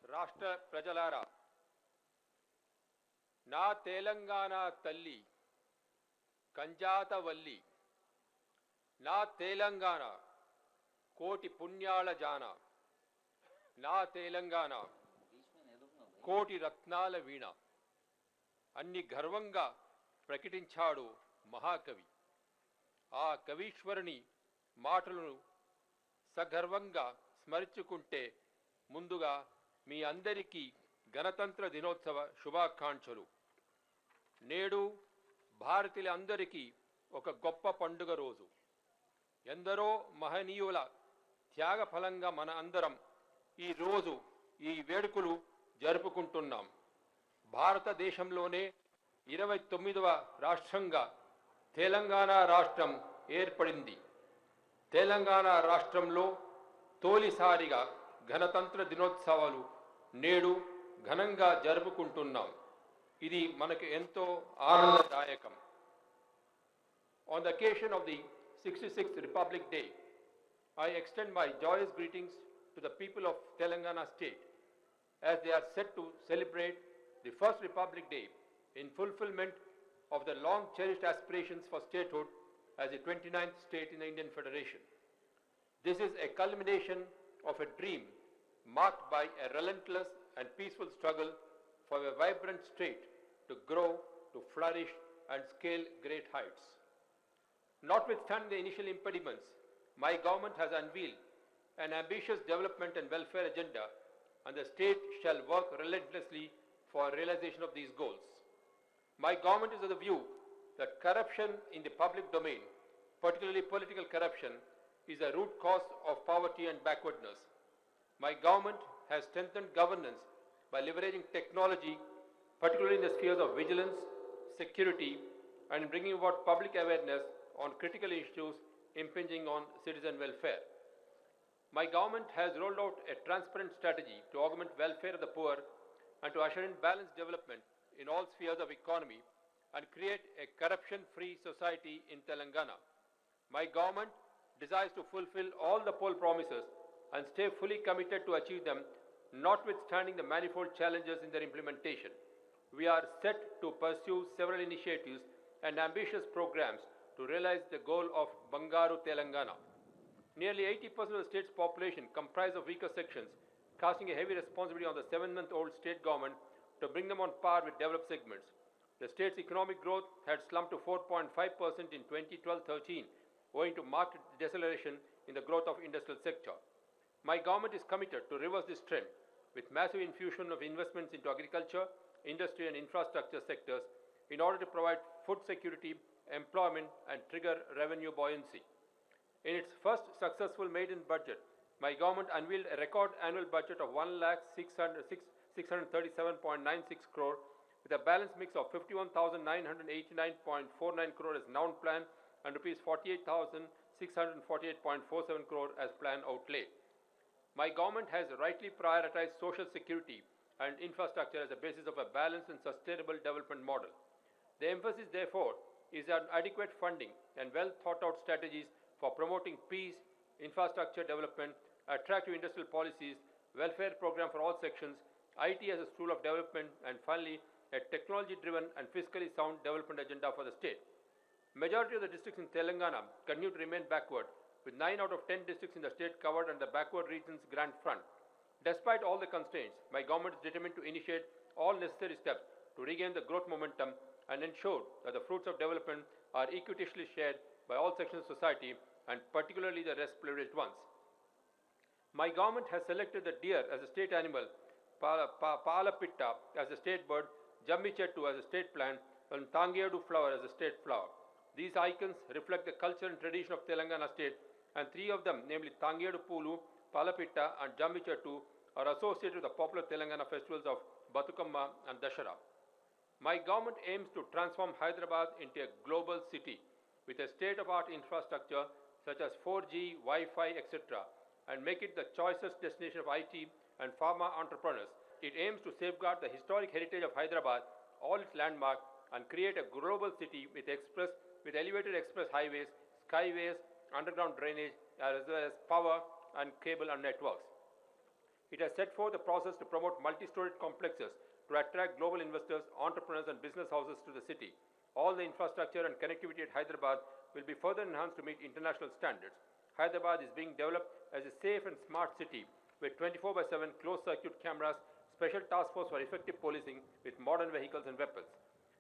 రాష్ట్ర ప్రజలారా, నా తెలంగాణ తల్లి కంజాతవల్లి, నా తెలంగాణ కోటి పుణ్యాల జాన, నా తెలంగాణ కోటి రత్నాల వీణ అన్ని గర్వంగా ప్రకటించాడు మహాకవి. ఆ కవీశ్వరుని మాటలను సగర్వంగా స్మరించుకుంటే ముందుగా మీ అందరికీ గణతంత్ర దినోత్సవ శుభాకాంక్షలు. నేడు భారతీయుల అందరికీ ఒక గొప్ప పండుగ రోజు. ఎందరో మహనీయుల త్యాగ ఫలంగా మన అందరం ఈరోజు ఈ వేడుకలు జరుపుకుంటున్నాం. భారతదేశంలోనే 29వ రాష్ట్రంగా తెలంగాణ రాష్ట్రం ఏర్పడింది. తెలంగాణ రాష్ట్రంలో తొలిసారిగా గణతంత్ర దినోత్సవాలు నేడు ఘనంగా జరుపుకుంటున్నాం. ఇది మనకు ఎంతో ఆనందదాయకం. On the occasion of the 66th Republic Day, I extend my joyous greetings to the people of Telangana state as they are set to celebrate the first Republic Day in fulfillment of the long-cherished aspirations for statehood as the 29th state in the Indian Federation. This is a culmination of a dream marked by a relentless and peaceful struggle for a vibrant state to grow, to flourish and scale great heights. Notwithstanding the initial impediments, my government has unveiled an ambitious development and welfare agenda, and the state shall work relentlessly for realization of these goals. My government is of the view that corruption in the public domain, particularly political corruption, is a root cause of poverty and backwardness. My government has strengthened governance by leveraging technology, particularly in the spheres of vigilance, security, and bringing about public awareness on critical issues impinging on citizen welfare. My government has rolled out a transparent strategy to augment welfare of the poor and to usher in balanced development in all spheres of economy and create a corruption-free society in Telangana. My government desires to fulfill all the poll promises and stay fully committed to achieve them, notwithstanding the manifold challenges in their implementation. We are set to pursue several initiatives and ambitious programs to realize the goal of Bangaru Telangana. Nearly 80% of the state's population comprise of weaker sections, casting a heavy responsibility on the 7-month-old state government to bring them on par with developed segments. The state's economic growth had slumped to 4.5% in 2012-13, owing to marked deceleration in the growth of industrial sector. My government is committed to reverse this trend with massive infusion of investments into agriculture, industry and infrastructure sectors in order to provide food security, employment and trigger revenue buoyancy. In its first successful maiden budget, my government unveiled a record annual budget of 1,637.96 crore with a balanced mix of 51,989.49 crore as noun plan and rupees 48,648.47 crore as plan outlay. My government has rightly prioritized social security and infrastructure as a basis of a balanced and sustainable development model. The emphasis, therefore, is on adequate funding and well thought out strategies for promoting peace, infrastructure development, attractive industrial policies, welfare program for all sections, IT as a tool of development, and finally, a technology-driven and fiscally sound development agenda for the state. Majority of the districts in Telangana continue to remain backward, with 9 out of 10 districts in the state covered under the backward regions grant front. Despite all the constraints, my government is determined to initiate all necessary steps to regain the growth momentum and ensure that the fruits of development are equitably shared by all sections of society and particularly the less privileged ones. My government has selected the deer as a state animal, Palapitta as a state bird, Jammi-Chettu as a state plant, and Tangedu flower as a state flower. These icons reflect the culture and tradition of Telangana state, and 3 of them, namely Tangedu Pulu, Palapitta and Jammi-Chettu, are associated with the popular Telangana festivals of Batukamma and Dashara. My government aims to transform Hyderabad into a global city with a state-of-art infrastructure such as 4G, Wi-Fi, etc. and make it the choicest destination of IT and pharma entrepreneurs. It aims to safeguard the historic heritage of Hyderabad, all its landmarks, and create a global city with elevated express highways, skyways, underground drainage, as well as power and cable and networks. It has set forth a process to promote multi-storied complexes to attract global investors, entrepreneurs and business houses to the city. All the infrastructure and connectivity at Hyderabad will be further enhanced to meet international standards. Hyderabad is being developed as a safe and smart city with 24/7 closed-circuit cameras, special task force for effective policing with modern vehicles and weapons.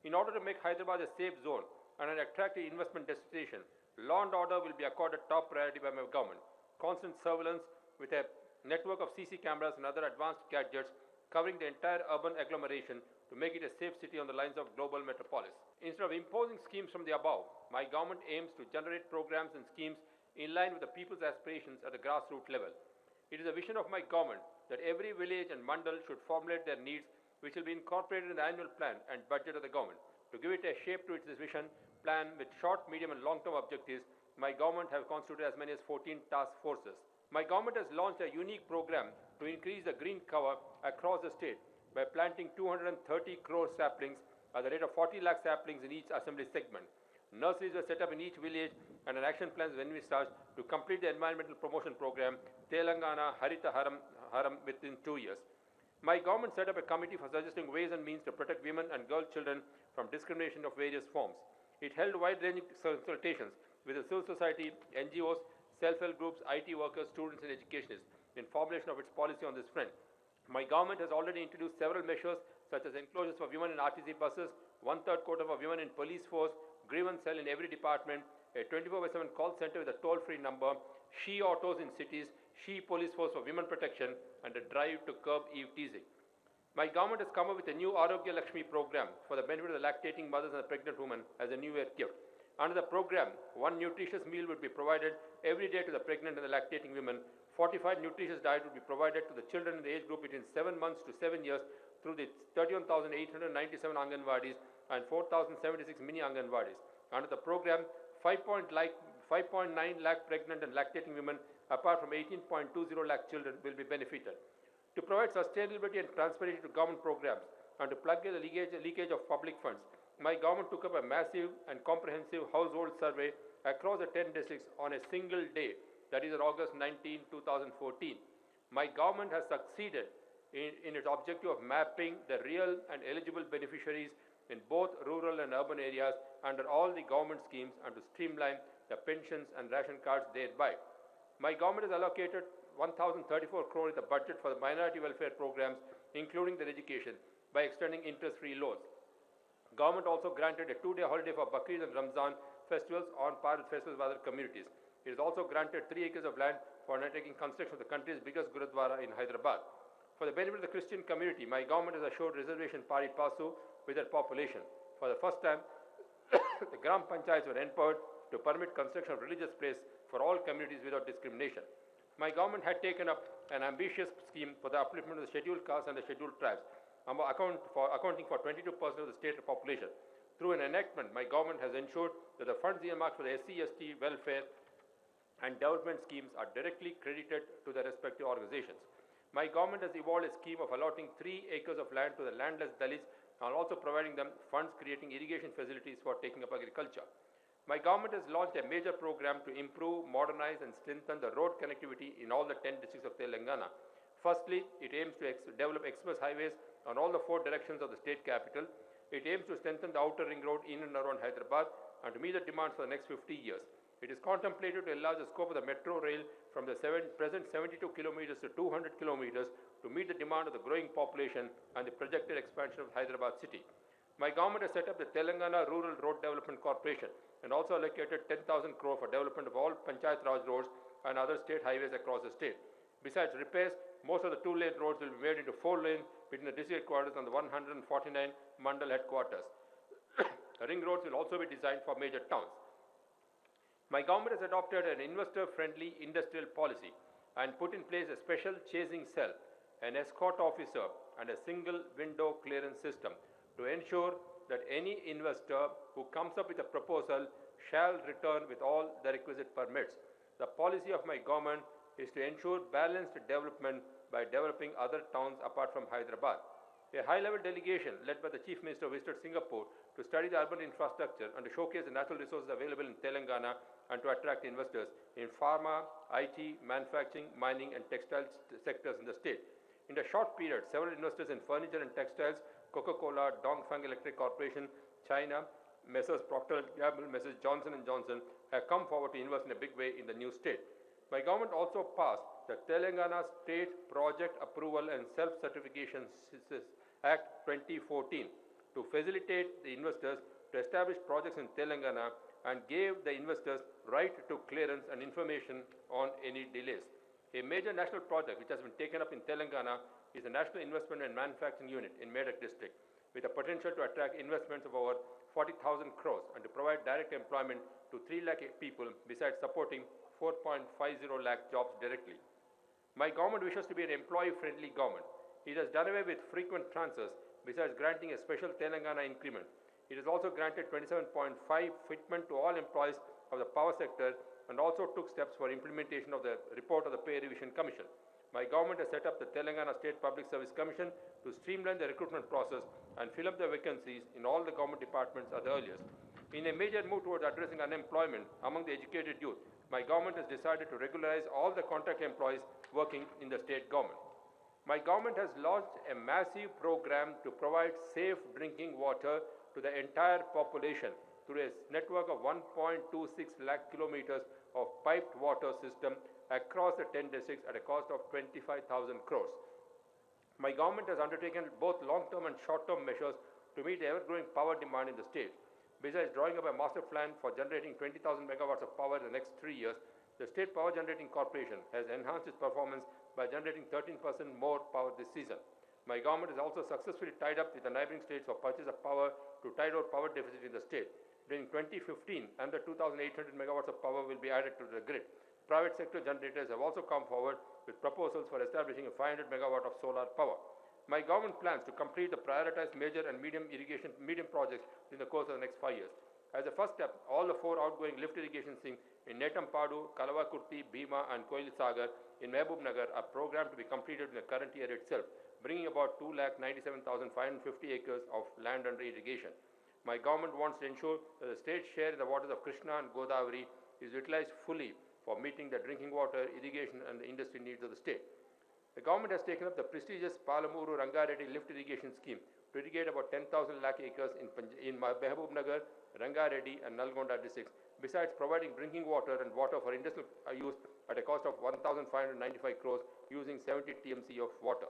In order to make Hyderabad a safe zone and an attractive investment destination, law and order will be accorded top priority by my government. Constant surveillance with a network of CC cameras and other advanced gadgets covering the entire urban agglomeration to make it a safe city on the lines of global metropolis. Instead of imposing schemes from the above, my government aims to generate programs and schemes in line with the people's aspirations at the grassroots level. It is a vision of my government that every village and mandal should formulate their needs, which will be incorporated in the annual plan and budget of the government. To give it a shape to its vision plan with short, medium and long-term objectives, my government has constituted as many as 14 task forces. My government has launched a unique program to increase the green cover across the state by planting 230 crore saplings at the rate of 40 lakh saplings in each assembly segment. Nurseries were set up in each village and an action plan is envisaged to complete the environmental promotion program Telangana Harita Haram within 2 years. My government set up a committee for suggesting ways and means to protect women and girl children from discrimination of various forms. It held wide-ranging consultations with the civil society, NGOs, self-help groups, IT workers, students and educationists in formulation of its policy on this front. My government has already introduced several measures such as enclosures for women in RTC buses, one-third quota for women in police force, grievance cell in every department, a 24/7 call center with a toll-free number, she autos in cities, she police force for women protection, and a drive to curb eve teasing. My government has come up with a new Arogya Lakshmi program for the benefit of the lactating mothers and the pregnant women as a New Year gift. Under the program, one nutritious meal would be provided every day to the pregnant and the lactating women. Fortified nutritious diet would be provided to the children in the age group between 7 months to 7 years through the 31,897 Anganwadis and 4,076 mini Anganwadis. Under the program, 5.9 lakh pregnant and lactating women, apart from 18.20 lakh children, will be benefited. To provide sustainability and transparency to government programs and to plug the leakage of public funds, my government took up a massive and comprehensive household survey across the 10 districts on a single day, that is on August 19, 2014. My government has succeeded in its objective of mapping the real and eligible beneficiaries in both rural and urban areas under all the government schemes and to streamline the pensions and ration cards thereby. My government has allocated 1,034 crore in the budget for the minority welfare programs, including their education, by extending interest-free loans. Government also granted a 2-day holiday for Bakrid and Ramzan festivals on par with festivals of other communities. It has also granted 3 acres of land for undertaking construction of the country's biggest Gurudwara in Hyderabad. For the benefit of the Christian community, my government has assured reservation pari passu with their population. For the first time, the Gram Panchayats were empowered to permit construction of religious places for all communities without discrimination. My government had taken up an ambitious scheme for the upliftment of the scheduled castes and the scheduled tribes, accounting for 22% of the state population. Through an enactment, my government has ensured that the funds earmarked for the SC/ST welfare and development schemes are directly credited to the respective organizations. My government has evolved a scheme of allotting 3 acres of land to the landless Dalits and also providing them funds creating irrigation facilities for taking up agriculture. My government has launched a major program to improve, modernize and strengthen the road connectivity in all the 10 districts of Telangana. Firstly, it aims to develop express highways on all the 4 directions of the state capital. It aims to strengthen the outer ring road in and around Hyderabad and to meet the demands for the next 50 years. It is contemplated to enlarge the scope of the metro rail from the present 72 kilometers to 200 kilometers to meet the demand of the growing population and the projected expansion of Hyderabad city. My government has set up the Telangana Rural Road Development Corporation and also allocated 10,000 crore for development of all Panchayat Raj roads and other state highways across the state. Besides repairs, most of the 2-lane roads will be made into 4 lanes between the district headquarters and the 149 mandal headquarters. Ring roads will also be designed for major towns. My government has adopted an investor-friendly industrial policy and put in place a special chasing cell, an escort officer and a single window clearance system to ensure that any investor who comes up with a proposal shall return with all the requisite permits. The policy of my government is to ensure balanced development by developing other towns apart from Hyderabad. A high-level delegation led by the Chief Minister visited Singapore to study the urban infrastructure and to showcase the natural resources available in Telangana and to attract investors in pharma, IT, manufacturing, mining and textile sectors in the state. In a short period, several investors in furniture and textiles, Coca-Cola, Dongfang Electric Corporation, China, Messrs. Procter & Gamble, Messrs. Johnson & Johnson have come forward to invest in a big way in the new state. My government also passed the Telangana State Project Approval and Self-Certification Act 2014 to facilitate the investors to establish projects in Telangana and gave the investors right to clearance and information on any delays. A major national project which has been taken up in Telangana is the National Investment and Manufacturing Unit in Medak district, with a potential to attract investments of over 40,000 crores and to provide direct employment to 3 lakh people besides supporting 4.50 lakh jobs directly. My government wishes to be an employee-friendly government. It has done away with frequent transfers besides granting a special Telangana increment. It has also granted 27.5 fitment to all employees of the power sector and also took steps for implementation of the report of the Pay Revision Commission. My government has set up the Telangana State Public Service Commission to streamline the recruitment process and fill up the vacancies in all the government departments at the earliest. In a major move towards addressing unemployment among the educated youth, my government has decided to regularize all the contract employees working in the state government. My government has launched a massive program to provide safe drinking water to the entire population through a network of 1.26 lakh kilometers of piped water system across the 10 districts at a cost of 25,000 crores. My government has undertaken both long-term and short-term measures to meet the ever-growing power demand in the state. Besides drawing up a master plan for generating 20,000 megawatts of power in the next 3 years, the State Power Generating Corporation has enhanced its performance by generating 13% more power this season. My government has also successfully tied up with the neighboring states for purchase of power to tide over power deficit in the state. During 2015, under 2,800 megawatts of power will be added to the grid. Private sector generators have also come forward with proposals for establishing a 500 megawatt of solar power. My government plans to complete the prioritized major and medium projects in the course of the next 5 years. As a first step, all the 4 outgoing lift irrigation schemes in Netampadu, Kalavakurti, Bhima and Koil Sagar in Mehboob Nagar are programmed to be completed in the current year itself, bringing about 2,97,550 acres of land under irrigation. My government wants to ensure that the state's share in the waters of Krishna and Godavari is utilized fully for meeting the drinking water, irrigation and the industry needs of the state. The government has taken up the prestigious Palamuru Rangareddy lift irrigation scheme to irrigate about 10,000 lakh acres in Mehboob Nagar, Rangareddy and Nalgonda districts, besides providing drinking water and water for industrial use at a cost of 1,595 crores using 70 TMC of water.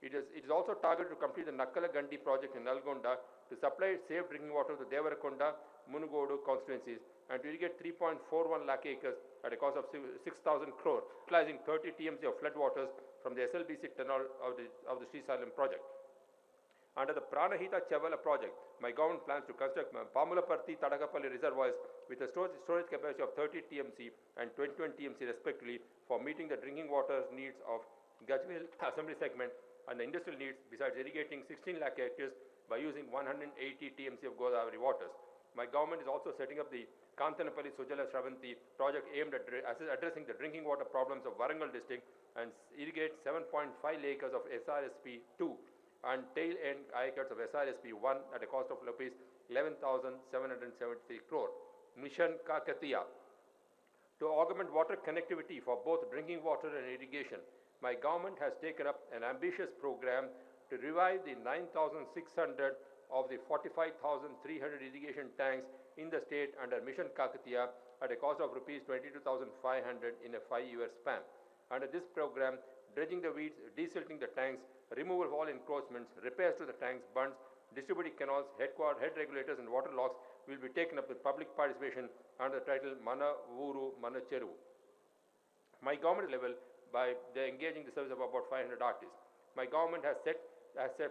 It is also targeted to complete the Nakkala Gandi project in Nalgonda to supply safe drinking water to Devarakonda, Munugodu constituencies and to irrigate 3.41 lakh acres at a cost of 6,000 crore, utilizing 30 TMC of flood waters from the SLBC tunnel of the Srisalam project. Under the Pranahita Chavala project, my government plans to construct Pamulaparthi Tadakapalli reservoirs with a storage capacity of 30 TMC and 21 TMC respectively for meeting the drinking water needs of Gajwel assembly segment and the industrial needs, besides irrigating 16 lakh hectares by using 180 TMC of Godavari waters. My government is also setting up the Kantanapalli Sujala Shravanti project aimed at addressing the drinking water problems of Warangal district and irrigate 7.5 acres of SRSP 2 and tail end acres of SRSP 1 at a cost of rupees 11,773 crore. Mission Kakatiya. To augment water connectivity for both drinking water and irrigation, my government has taken up an ambitious program to revive the 9,600 of the 45,300 irrigation tanks in the state under Mission Kakatiya at a cost of rupees 22,500 in a 5-year span. Under this program, dredging the weeds, desilting the tanks, removal of all encroachments, repairs to the tanks, bunds, distributing canals, head regulators and water locks will be taken up with public participation under the title Mana Uru Mana Cheru. My government level by engaging the service of about 500 artists. My government has set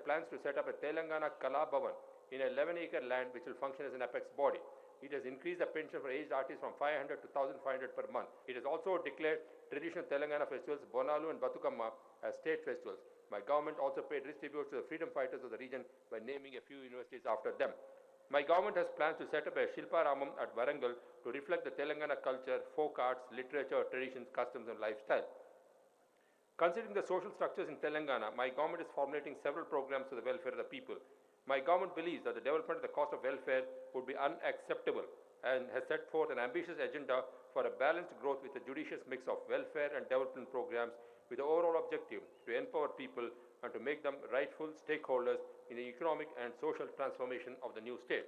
plans to set up a Telangana Kala Bhavan in an 11-acre land which will function as an apex body. It has increased the pension for aged artists from 500 to 1,500 per month. It has also declared traditional Telangana festivals, Bonalu and Batukamma, as state festivals. My government also paid rich tributes to the freedom fighters of the region by naming a few universities after them. My government has plans to set up a Shilpa Ramam at Warangal to reflect the Telangana culture, folk arts, literature, traditions, customs and lifestyle. Considering the social structures in Telangana, my government is formulating several programs for the welfare of the people. My government believes that the development at the cost of welfare would be unacceptable and has set forth an ambitious agenda for a balanced growth with a judicious mix of welfare and development programs with the overall objective to empower people and to make them rightful stakeholders in the economic and social transformation of the new state.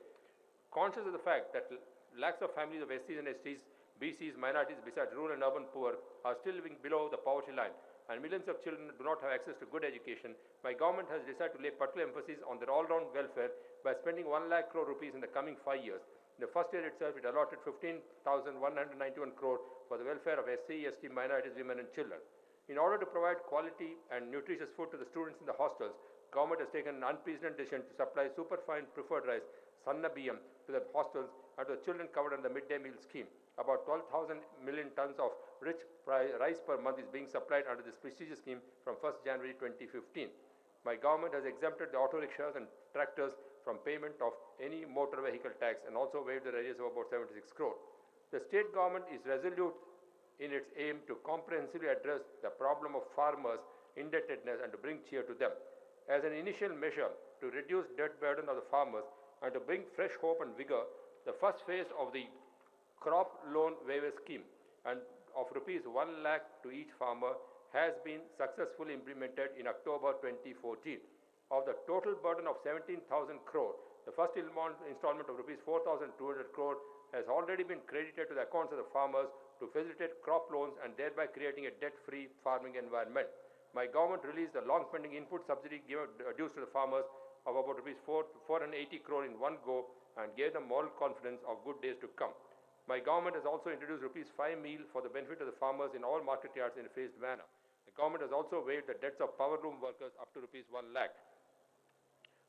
Conscious of the fact that lakhs of families of SCs and STs, BCs, minorities, besides rural and urban poor, are still living below the poverty line, and millions of children do not have access to good education, my government has decided to lay particular emphasis on their all-round welfare by spending 1 lakh crore rupees in the coming 5 years. In the first year itself, it allotted 15,191 crore for the welfare of SC, ST, minorities, women and children. In order to provide quality and nutritious food to the students in the hostels, government has taken an unprecedented decision to supply superfine preferred rice, Sanna Biyam, to the hostels and to the children covered under the midday meal scheme. About 12,000 million tons of rich rice per month is being supplied under this prestigious scheme from 1st January 2015. My government has exempted the auto rickshaws and tractors from payment of any motor vehicle tax and also waived the arrears of about 76 crore. The state government is resolute in its aim to comprehensively address the problem of farmers' indebtedness and to bring cheer to them. As an initial measure to reduce debt burden of the farmers and to bring fresh hope and vigor, the first phase of the crop loan waiver scheme and of rupees 1 lakh to each farmer has been successfully implemented in October 2014. Of the total burden of 17,000 crore, the first installment of rupees 4,200 crore has already been credited to the accounts of the farmers to facilitate crop loans and thereby creating a debt-free farming environment. My government released the long-pending input subsidy dues to the farmers of about rupees 480 crore in one go and gave them moral confidence of good days to come. My government has also introduced rupees 5 meal for the benefit of the farmers in all market yards in a phased manner. The government has also waived the debts of power loom workers up to rupees 1 lakh.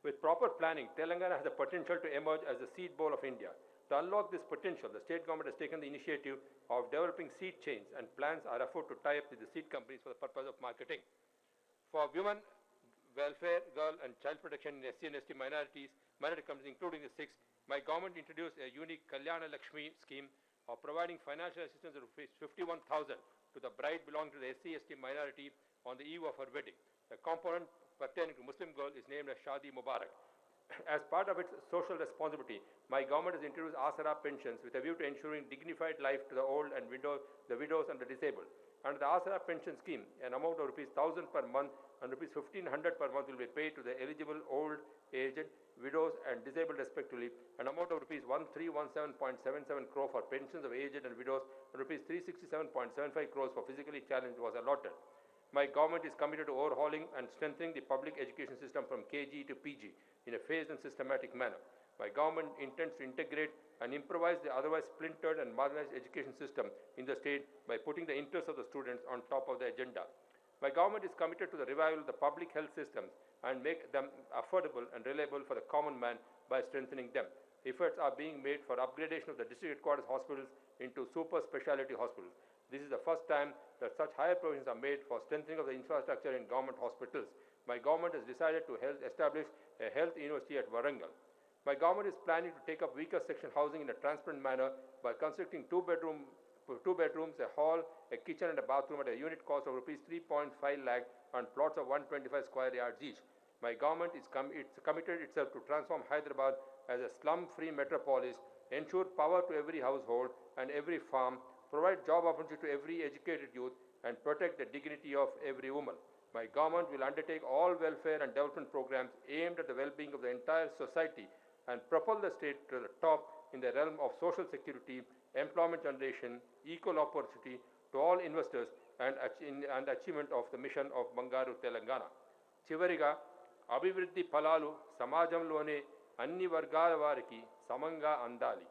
With proper planning, Telangana has the potential to emerge as the seed bowl of India. To unlock this potential, the state government has taken the initiative of developing seed chains, and plans are afoot to tie up with the seed companies for the purpose of marketing. For women welfare, girl and child protection in SC and ST minority companies, including the Sikhs, my government introduced a unique Kalyana Lakshmi scheme of providing financial assistance of rupees 51,000 to the bride belonging to the SC, ST minority on the eve of her wedding. The component pertaining to Muslim girl is named as Shadi Mubarak. As part of its social responsibility, my government has introduced Asara pensions with a view to ensuring dignified life to the old and the widows and the disabled. Under the Asara pension scheme, an amount of rupees 1,000 per month and rupees 1,500 per month will be paid to the eligible old, aged, widows and disabled respectively. An amount of rupees 1,317.77 crore for pensions of aged and widows and rupees 367.75 crores for physically challenged was allotted. My government is committed to overhauling and strengthening the public education system from KG to PG in a phased and systematic manner. My government intends to integrate and improvise the otherwise splintered and marginalized education system in the state by putting the interests of the students on top of the agenda. My government is committed to the revival of the public health systems and make them affordable and reliable for the common man by strengthening them. Efforts are being made for upgradation of the district headquarters hospitals into super specialty hospitals. This is the first time that such higher provisions are made for strengthening of the infrastructure in government hospitals. My government has decided to establish a health university at Warangal. My government is planning to take up weaker section housing in a transparent manner by constructing two bedrooms, a hall, a kitchen and a bathroom at a unit cost of rupees 3.5 lakh and plots of 125 square yards each. My government is committed itself to transform Hyderabad as a slum-free metropolis, ensure power to every household and every farm, provide job opportunity to every educated youth, and protect the dignity of every woman. My government will undertake all welfare and development programs aimed at the well-being of the entire society and propel the state to the top in the realm of social security, employment generation, equal opportunity to all investors, and achievement of the mission of Bangaru Telangana. చివరిగా అభివృద్ధి ఫలాలు సమాజంలోనే అన్ని వర్గాల వారికి సమంగా అందాలి.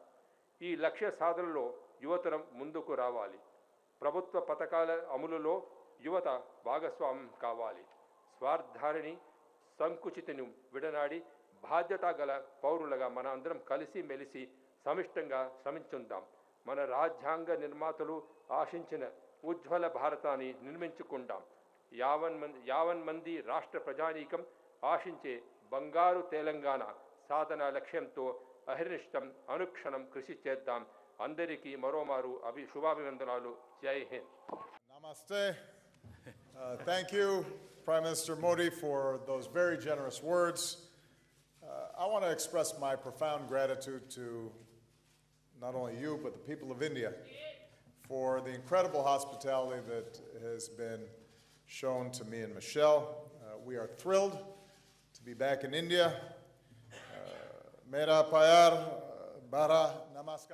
ఈ లక్ష్య సాధనలో యువతరం ముందుకు రావాలి. ప్రభుత్వ పథకాల అమలులో యువత భాగస్వామ్యం కావాలి. స్వార్థాన్ని సంకుచితను విడనాడి బాధ్యత గల పౌరులుగా మన అందరం కలిసి మెలిసి సమిష్టంగా శ్రమించుందాం. మన రాజ్యాంగ నిర్మాతలు ఆశించిన ఉజ్వల భారతాన్ని నిర్మించుకుందాం. యావన్ మంది రాష్ట్ర ప్రజానీకం ఆశించే బంగారు తెలంగాణ సాధన లక్ష్యంతో అహర్నిశం అనుక్షణం కృషి చేద్దాం. అందరికీ మరోమారు శుభాభివందనాలు. జై Hind. Namaste. Thank you, Prime Minister Modi, for those very generous words. I want to express my profound gratitude to not only you, but the people of India for the incredible hospitality that has been shown to me and Michelle. We are thrilled to be back in India. Mera Pyar Bara Namaskar.